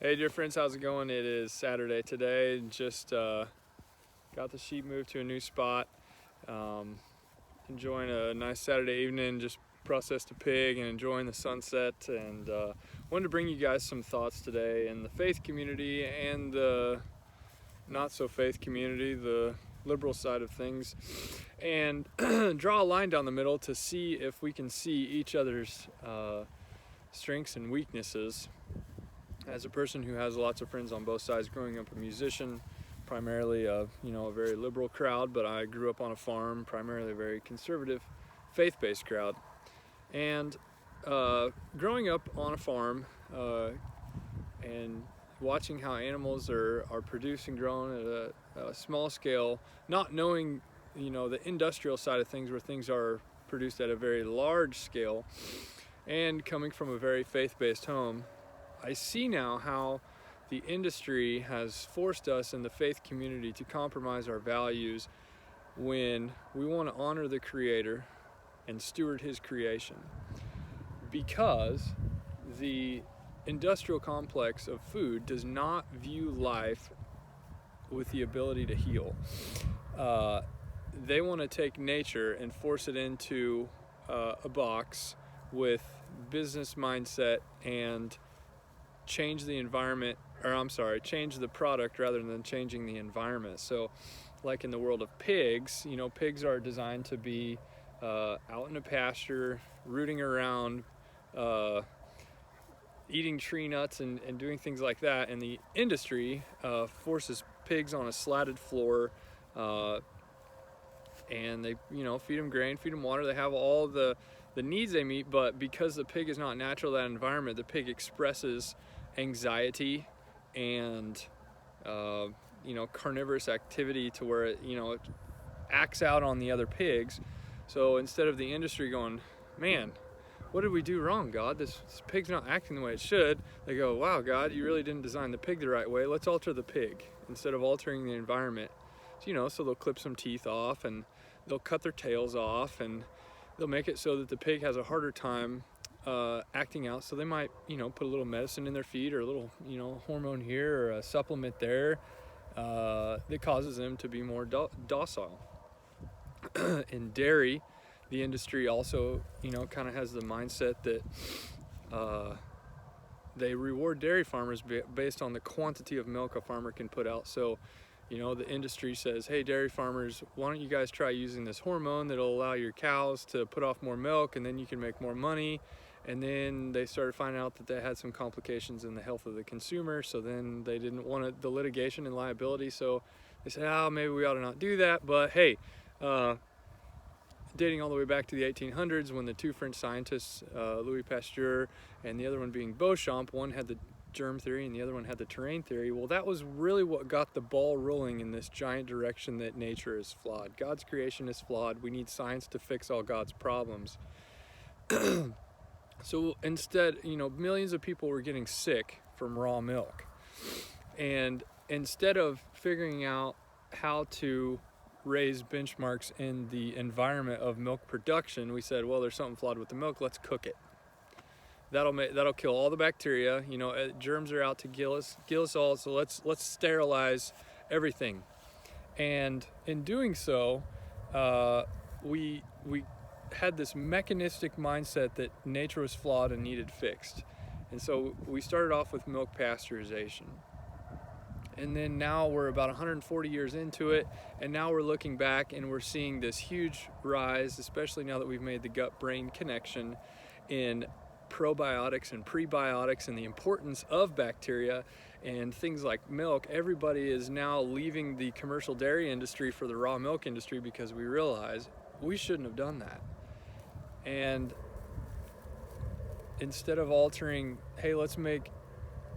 Hey dear friends, how's it going? It is Saturday today. Just got the sheep moved to a new spot. Um, Enjoying a nice Saturday evening, just processed a pig and enjoying the sunset, and wanted to bring you guys some thoughts today in the faith community and the not so faith community, the liberal side of things, and draw a line down the middle to see if we can see each other's strengths and weaknesses. As a person who has lots of friends on both sides, growing up a musician, primarily a very liberal crowd, but I grew up on a farm, primarily a very conservative, faith-based crowd. And growing up on a farm and watching how animals are produced and grown at a small scale, not knowing the industrial side of things where things are produced at a very large scale, and coming from a very faith-based home, I see now how the industry has forced us in the faith community to compromise our values when we want to honor the Creator and steward His creation. Because the industrial complex of food does not view life with the ability to heal. They want to take nature and force it into a box with business mindset and change the environment, change the product rather than changing the environment. So like in the world of pigs, pigs are designed to be out in a pasture, rooting around, eating tree nuts and doing things like that. And the industry forces pigs on a slatted floor, and they feed them grain, feed them water. They have all the needs they meet, but because the pig is not natural to that environment, the pig expresses anxiety and carnivorous activity to where it acts out on the other pigs. So instead of the industry going, man, what did we do wrong, God? This pig's not acting the way it should, they go, wow, God, you really didn't design the pig the right way. Let's alter the pig instead of altering the environment. So they'll clip some teeth off, and they'll cut their tails off, and they'll make it so that the pig has a harder time acting out. So they might put a little medicine in their feed, or a little hormone here, or a supplement there that causes them to be more docile. In dairy, the industry also kind of has the mindset that they reward dairy farmers based on the quantity of milk a farmer can put out. So the industry says, hey, dairy farmers, why don't you guys try using this hormone that'll allow your cows to put off more milk, and then you can make more money. And then they started finding out that they had some complications in the health of the consumer, so then they didn't want the litigation and liability, so they said, maybe we ought to not do that. But hey, dating all the way back to the 1800s, when the two French scientists, Louis Pasteur and the other one being Beauchamp, one had the germ theory and the other one had the terrain theory. Well, that was really what got the ball rolling in this giant direction that nature is flawed. God's creation is flawed. We need science to fix all God's problems. So instead, millions of people were getting sick from raw milk. And instead of figuring out how to raise benchmarks in the environment of milk production, we said, well, there's something flawed with the milk, let's cook it. That'll kill all the bacteria. Germs are out to kill us all. So let's sterilize everything. And in doing so, we had this mechanistic mindset that nature was flawed and needed fixed. And so we started off with milk pasteurization. And then now we're about 140 years into it, and now we're looking back and we're seeing this huge rise, especially now that we've made the gut-brain connection, in probiotics and prebiotics and the importance of bacteria and things like milk. Everybody is now leaving the commercial dairy industry for the raw milk industry because we realize we shouldn't have done that. And instead of altering, hey, let's make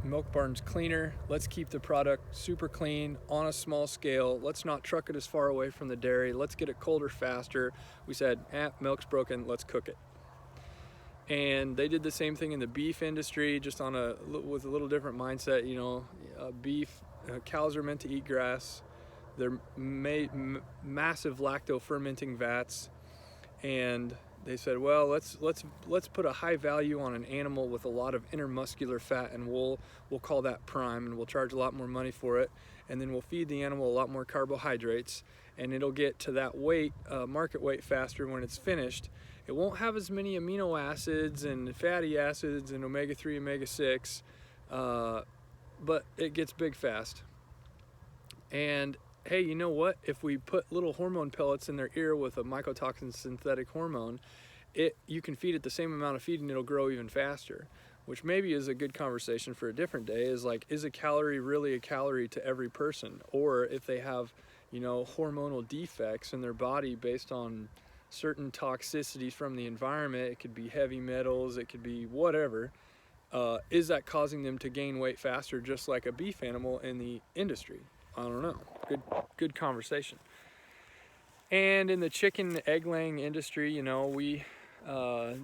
milk barns cleaner, let's keep the product super clean on a small scale, let's not truck it as far away from the dairy, let's get it colder faster, we said, milk's broken, let's cook it. And they did the same thing in the beef industry, just with a little different mindset. Beef, cows are meant to eat grass. They're massive lacto fermenting vats, and they said, well, let's put a high value on an animal with a lot of intermuscular fat, and we'll call that prime, and we'll charge a lot more money for it, and then we'll feed the animal a lot more carbohydrates, and it'll get to that weight, market weight, faster when it's finished. It won't have as many amino acids and fatty acids and omega-3, omega-6, but it gets big fast. And hey, you know what? If we put little hormone pellets in their ear with a mycotoxin synthetic hormone, you can feed it the same amount of feed and it'll grow even faster, which maybe is a good conversation for a different day. Is like, is a calorie really a calorie to every person? Or if they have, hormonal defects in their body based on certain toxicities from the environment, it could be heavy metals, it could be whatever, is that causing them to gain weight faster, just like a beef animal in the industry? I don't know. Good conversation. And in the chicken egg laying industry, we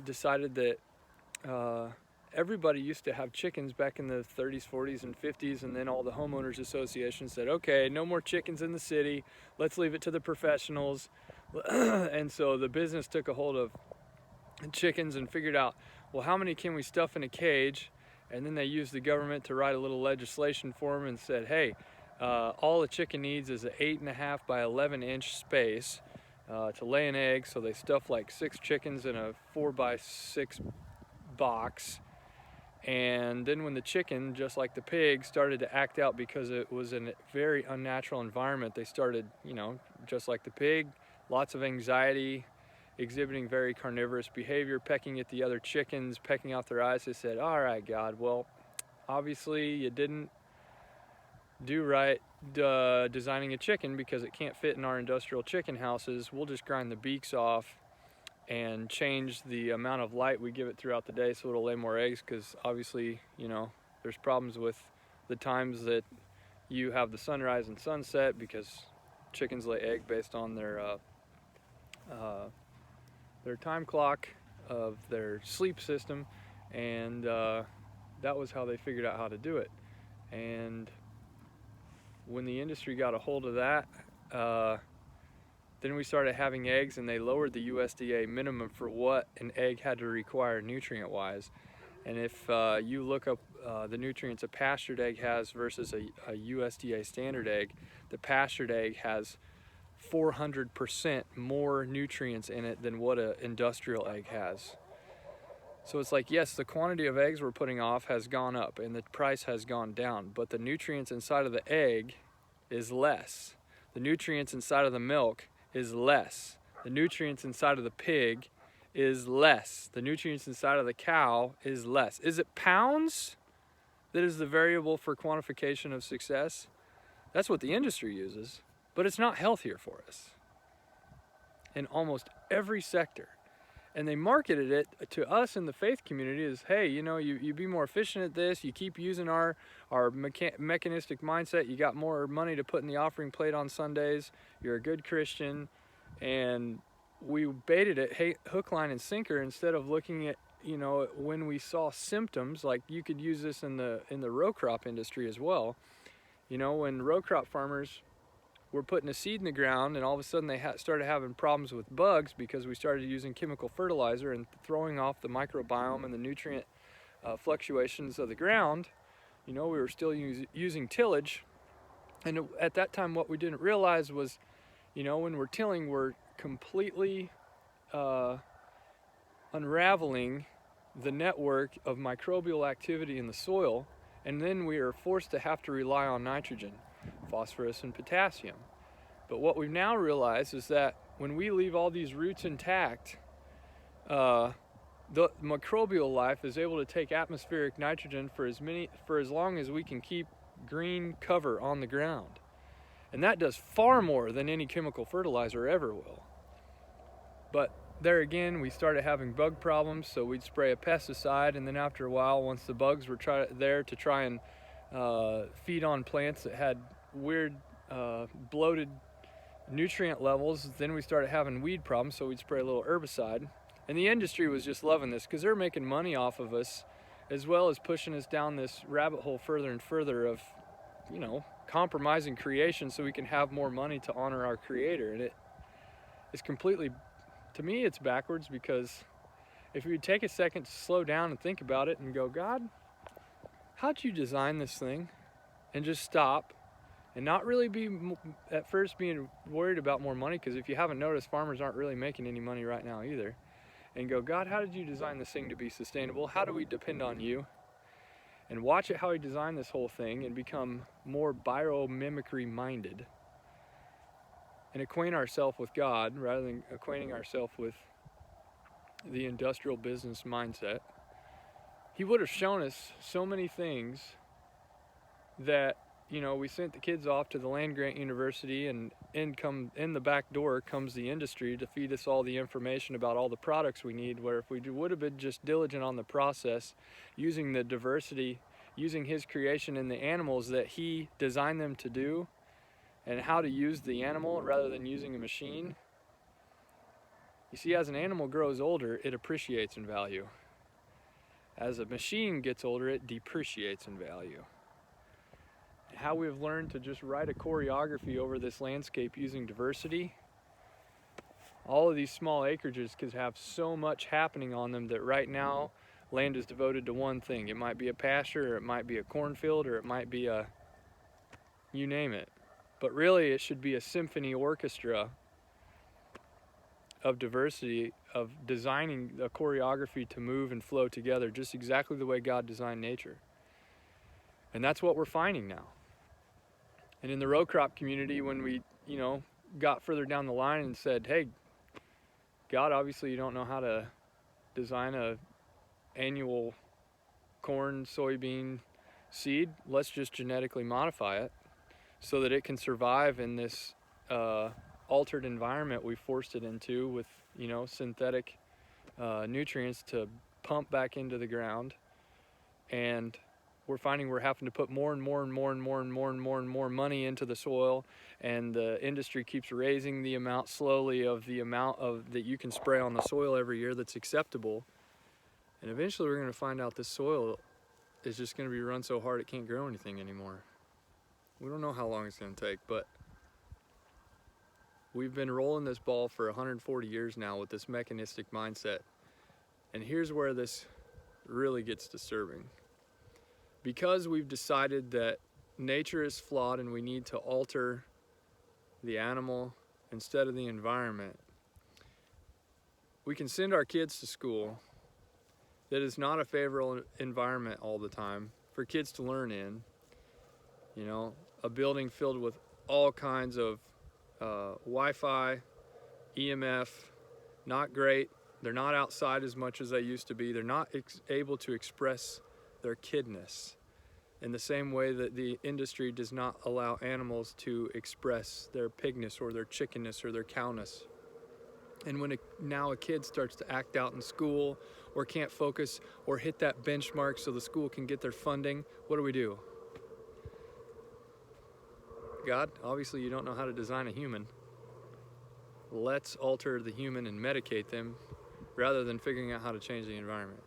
decided that everybody used to have chickens back in the 30s, 40s, and 50s, and then all the homeowners associations said, okay, no more chickens in the city, let's leave it to the professionals. And so the business took a hold of chickens and figured out, well, how many can we stuff in a cage? And then they used the government to write a little legislation for them and said, hey, all a chicken needs is an 8.5 by 11 inch space to lay an egg. So they stuffed like 6 chickens in a 4 by 6 box. And then when the chicken, just like the pig, started to act out because it was in a very unnatural environment, they started, just like the pig, lots of anxiety, exhibiting very carnivorous behavior, pecking at the other chickens, pecking out their eyes. They said, all right, God, well, obviously you didn't do right designing a chicken because it can't fit in our industrial chicken houses. We'll just grind the beaks off and change the amount of light we give it throughout the day so it'll lay more eggs, because obviously, there's problems with the times that you have the sunrise and sunset, because chickens lay egg based on their time clock of their sleep system, and that was how they figured out how to do it. And when the industry got a hold of that, then we started having eggs, and they lowered the USDA minimum for what an egg had to require nutrient-wise. And if you look up the nutrients a pastured egg has versus a USDA standard egg, the pastured egg has 400% more nutrients in it than what an industrial egg has. So it's like, yes, the quantity of eggs we're putting off has gone up and the price has gone down, but the nutrients inside of the egg is less. The nutrients inside of the milk is less. The nutrients inside of the pig is less. The nutrients inside of the cow is less. Is it pounds that is the variable for quantification of success? That's what the industry uses, but it's not healthier for us in almost every sector. And they marketed it to us in the faith community as, hey, you be more efficient at this, you keep using our mechanistic mindset, you got more money to put in the offering plate on Sundays, you're a good Christian. And we baited it hook, line, and sinker instead of looking at, when we saw symptoms. Like, you could use this in the row crop industry as well. When row crop farmers were putting a seed in the ground, and all of a sudden they started having problems with bugs because we started using chemical fertilizer and throwing off the microbiome and the nutrient fluctuations of the ground. We were still using tillage, and at that time what we didn't realize was, when we're tilling, we're completely unraveling the network of microbial activity in the soil, and then we are forced to have to rely on nitrogen, phosphorus, and potassium. But what we've now realized is that when we leave all these roots intact, the microbial life is able to take atmospheric nitrogen for as long as we can keep green cover on the ground. And that does far more than any chemical fertilizer ever will. But there again, we started having bug problems, so we'd spray a pesticide, and then after a while, once the bugs were there to try and feed on plants that had weird bloated nutrient levels, then we started having weed problems, so we'd spray a little herbicide. And the industry was just loving this because they're making money off of us, as well as pushing us down this rabbit hole further and further of, compromising creation so we can have more money to honor our creator. And it's completely to me it's backwards, because if you take a second to slow down and think about it and go, God, how'd you design this thing? And just stop and not really be at first being worried about more money, because if you haven't noticed, farmers aren't really making any money right now either. And go, God, how did you design this thing to be sustainable? How do we depend on you? And watch it how he designed this whole thing, and become more biomimicry minded and acquaint ourselves with God rather than acquainting ourselves with the industrial business mindset. He would have shown us so many things that, we sent the kids off to the land grant university, and in the back door comes the industry to feed us all the information about all the products we need, where if we would have been just diligent on the process, using the diversity, using his creation in the animals that he designed them to do, and how to use the animal rather than using a machine. You see, as an animal grows older, it appreciates in value. As a machine gets older, it depreciates in value. How we've learned to just write a choreography over this landscape using diversity. All of these small acreages could have so much happening on them that right now land is devoted to one thing. It might be a pasture, or it might be a cornfield, or it might be you name it. But really, it should be a symphony orchestra of diversity, of designing a choreography to move and flow together just exactly the way God designed nature. And that's what we're finding now. And in the row crop community, when we, got further down the line and said, hey, God, obviously you don't know how to design a annual corn, soybean seed. Let's just genetically modify it so that it can survive in this altered environment we forced it into with, synthetic nutrients to pump back into the ground. And we're finding we're having to put more and more and more and more and more and more and more money into the soil, and the industry keeps raising the amount slowly of the amount of that you can spray on the soil every year that's acceptable. And eventually we're going to find out this soil is just going to be run so hard it can't grow anything anymore. We don't know how long it's going to take, but we've been rolling this ball for 140 years now with this mechanistic mindset. And here's where this really gets disturbing. Because we've decided that nature is flawed and we need to alter the animal instead of the environment, we can send our kids to school that is not a favorable environment all the time for kids to learn in. A building filled with all kinds of Wi-Fi, EMF, not great. They're not outside as much as they used to be. They're not able to express their kidness in the same way that the industry does not allow animals to express their pigness or their chickenness or their cowness. And when now a kid starts to act out in school or can't focus or hit that benchmark so the school can get their funding, what do? God, obviously you don't know how to design a human. Let's alter the human and medicate them rather than figuring out how to change the environment.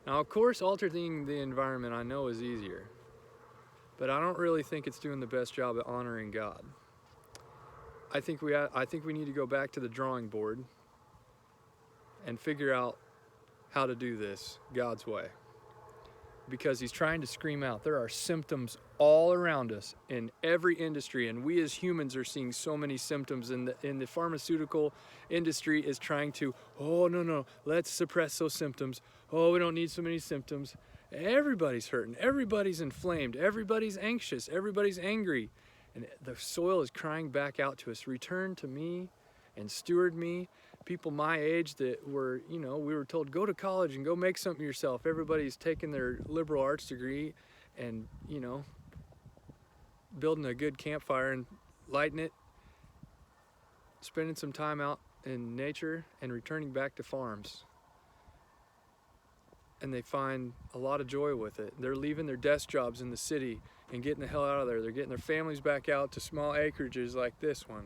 Now, of course, altering the environment I know is easier, but I don't really think it's doing the best job at honoring God. I think we need to go back to the drawing board and figure out how to do this God's way. Because he's trying to scream out, there are symptoms all around us in every industry, and we as humans are seeing so many symptoms, in the pharmaceutical industry is trying to, no, let's suppress those symptoms. We don't need so many symptoms. Everybody's hurting, everybody's inflamed, everybody's anxious, everybody's angry. And the soil is crying back out to us, return to me and steward me. People my age that were, we were told, go to college and go make something of yourself. Everybody's taking their liberal arts degree and, building a good campfire and lighting it, spending some time out in nature and returning back to farms. And they find a lot of joy with it. They're leaving their desk jobs in the city and getting the hell out of there. They're getting their families back out to small acreages like this one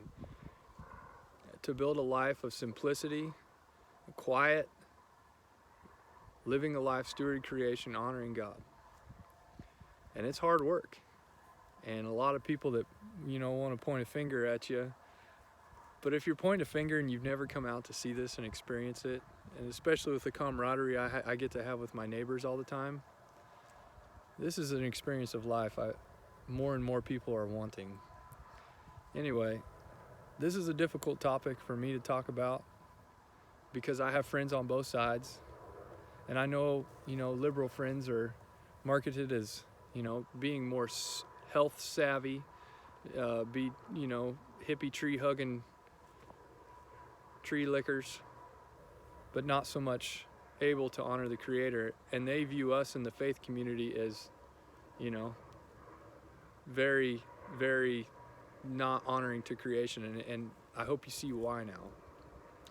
to build a life of simplicity, quiet, living a life stewarded creation, honoring God. And it's hard work. And a lot of people that, want to point a finger at you But if you're pointing a finger and you've never come out to see this and experience it, and especially with the camaraderie I get to have with my neighbors all the time, this is an experience of life more and more people are wanting. Anyway, this is a difficult topic for me to talk about because I have friends on both sides, and I know, liberal friends are marketed as, being more health savvy, hippie tree hugging tree lickers, but not so much able to honor the Creator. And they view us in the faith community as, very, very not honoring to creation. And I hope you see why now.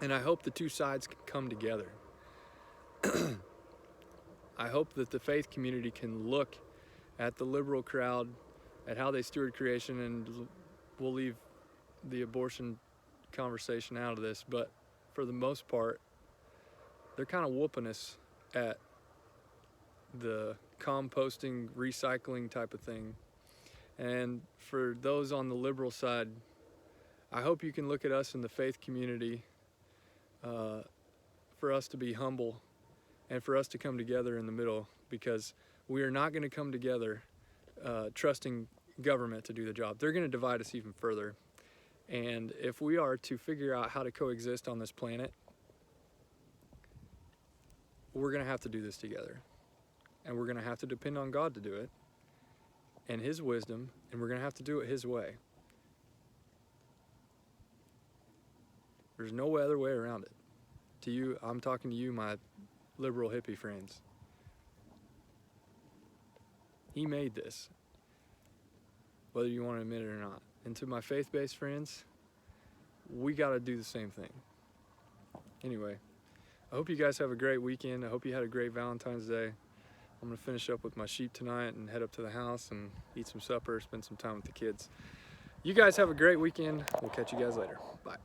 And I hope the two sides can come together. I hope that the faith community can look at the liberal crowd, at how they steward creation, and we'll leave the abortion conversation out of this, but for the most part, they're kind of whooping us at the composting, recycling type of thing. And for those on the liberal side, I hope you can look at us in the faith community, for us to be humble and for us to come together in the middle, because we are not going to come together trusting government to do the job. They're going to divide us even further. And if we are to figure out how to coexist on this planet, we're going to have to do this together. And we're going to have to depend on God to do it, and His wisdom, and we're going to have to do it His way. There's no other way around it. To you, I'm talking to you, my liberal hippie friends. He made this, whether you want to admit it or not. And to my faith-based friends, we got to do the same thing. Anyway, I hope you guys have a great weekend. I hope you had a great Valentine's Day. I'm going to finish up with my sheep tonight and head up to the house and eat some supper, spend some time with the kids. You guys have a great weekend. We'll catch you guys later. Bye.